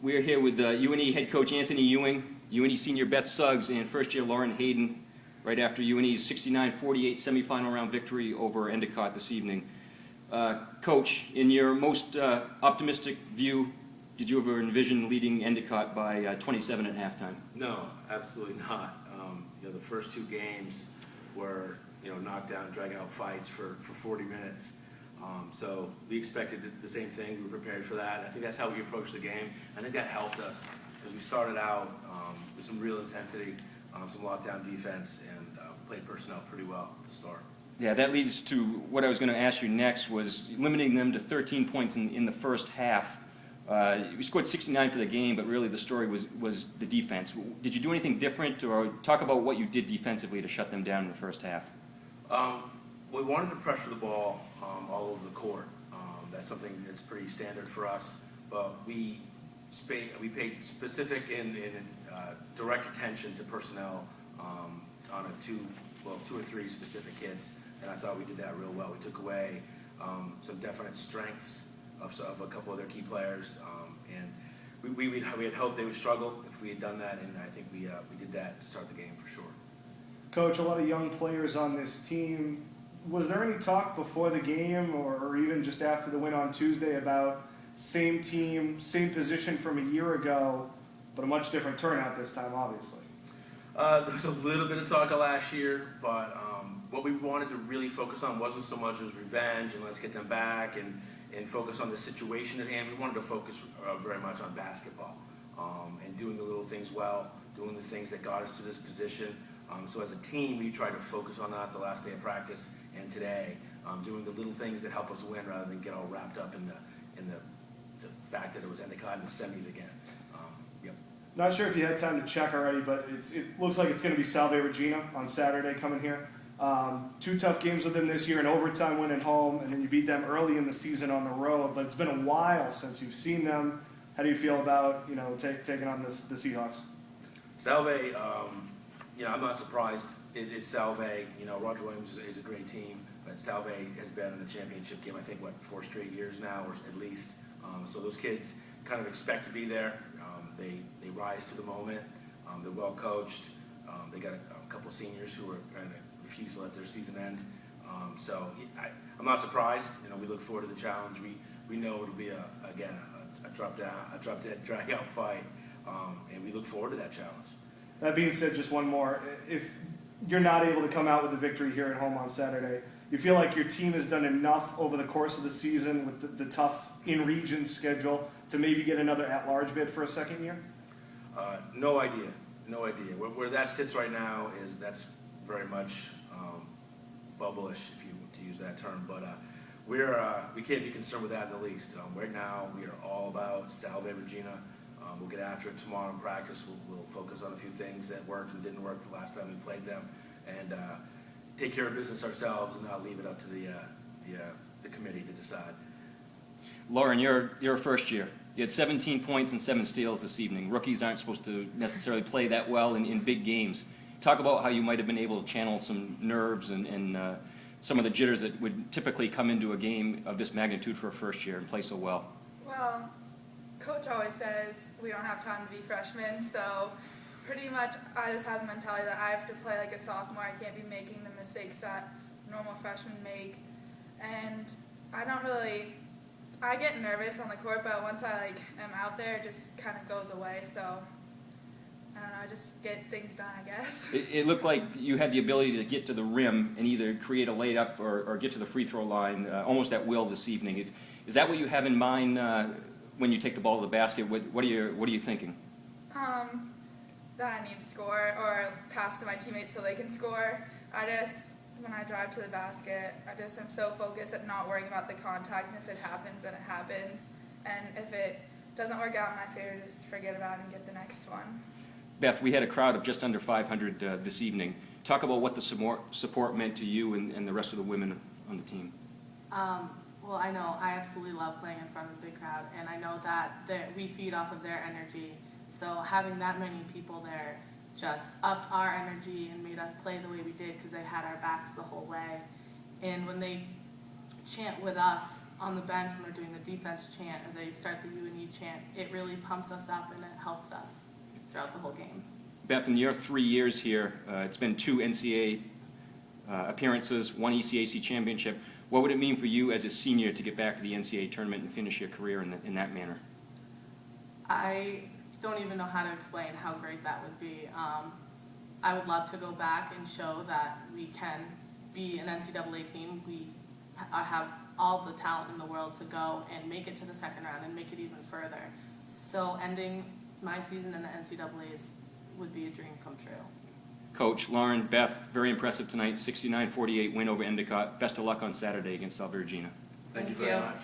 We are here with UNE head coach Anthony Ewing, UNE senior Beth Suggs, and first-year Lauren Hayden, right after UNE's 69-48 semifinal round victory over Endicott this evening. Coach, in your most optimistic view, did you ever envision leading Endicott by 27 at halftime? No, absolutely not. The first two games were knockdown, drag-out fights for 40 minutes. So we expected the same thing. We were prepared for that. I think that's how we approached the game. I think that helped us because we started out with some real intensity, some lockdown defense, and played personnel pretty well to start. Yeah, that leads to what I was going to ask you next, was limiting them to 13 points in the first half. We scored 69 for the game, but really the story was the defense. Did you do anything different, or talk about what you did defensively to shut them down in the first half? We wanted to pressure the ball all over the court. That's something that's pretty standard for us, but we paid specific and direct attention to personnel on two or three specific hits, and I thought we did that real well. We took away some definite strengths of a couple of their key players, and we had hoped they would struggle if we had done that, and I think we did that to start the game for sure. Coach, a lot of young players on this team. Was there any talk before the game or even just after the win on Tuesday about same team, same position from a year ago, but a much different turnout this time, obviously? There was a little bit of talk last year, but what we wanted to really focus on wasn't so much as revenge and let's get them back and focus on the situation at hand. We wanted to focus very much on basketball and doing the little things well, doing the things that got us to this position. So as a team, we tried to focus on that the last day of practice and today, doing the little things that help us win rather than get all wrapped up in the fact that it was Endicott in the semis again. Yep. Not sure if you had time to check already, but it looks like it's going to be Salve Regina on Saturday coming here. Two tough games with them this year, an overtime win at home, and then you beat them early in the season on the road. But it's been a while since you've seen them. How do you feel about taking on the Seahawks? Salve, I'm not surprised. It's Salve. Roger Williams is a great team, but Salve has been in the championship game, I think, 4 straight years now, or at least. So those kids kind of expect to be there. They rise to the moment. They're well coached. They got a couple seniors who are kind of refuse to let their season end. So I'm not surprised. We look forward to the challenge. We know it'll be a drop-dead, drag-out fight, and we look forward to that challenge. That being said, just one more. If you're not able to come out with a victory here at home on Saturday, you feel like your team has done enough over the course of the season with the tough in-region schedule to maybe get another at-large bid for a second year? No idea. Where that sits right now that's very much bubble-ish, if you to use that term. But we can't be concerned with that in the least. Right now, we are all about Salve Regina. We'll get after it tomorrow in practice. We'll focus on a few things that worked and didn't work the last time we played them, and take care of business ourselves and not leave it up to the committee to decide. Lauren, you're a first year. You had 17 points and 7 steals this evening. Rookies aren't supposed to necessarily play that well in big games. Talk about how you might have been able to channel some nerves and some of the jitters that would typically come into a game of this magnitude for a first year and play so well. Well, Coach always says we don't have time to be freshmen, so pretty much I just have the mentality that I have to play like a sophomore. I can't be making the mistakes that normal freshmen make. And I get nervous on the court, but once I am out there, it just kind of goes away. So I don't know, I just get things done, I guess. It looked like you had the ability to get to the rim and either create a layup or get to the free throw line almost at will this evening. Is that what you have in mind when you take the ball to the basket? What are you thinking? That I need to score or pass to my teammates so they can score. When I drive to the basket, I'm so focused at not worrying about the contact, and if it happens, then it happens. And if it doesn't work out in my favor, just forget about it and get the next one. Beth, we had a crowd of just under 500 this evening. Talk about what the support meant to you and the rest of the women on the team. Well, I know I absolutely love playing in front of a big crowd, and I know that we feed off of their energy. So having that many people there just upped our energy and made us play the way we did because they had our backs the whole way. And when they chant with us, on the bench when we're doing the defense chant or they start the UNE chant, it really pumps us up and it helps us throughout the whole game. Beth, in your 3 years here, it's been 2 NCAA appearances, 1 ECAC championship. What would it mean for you as a senior to get back to the NCAA tournament and finish your career in that manner? I don't even know how to explain how great that would be. I would love to go back and show that we can be an NCAA team. We have all the talent in the world to go and make it to the second round and make it even further. So ending my season in the NCAAs would be a dream come true. Coach, Lauren, Beth, very impressive tonight, 69-48 win over Endicott. Best of luck on Saturday against Salve Regina. Thank you Thank very you. much.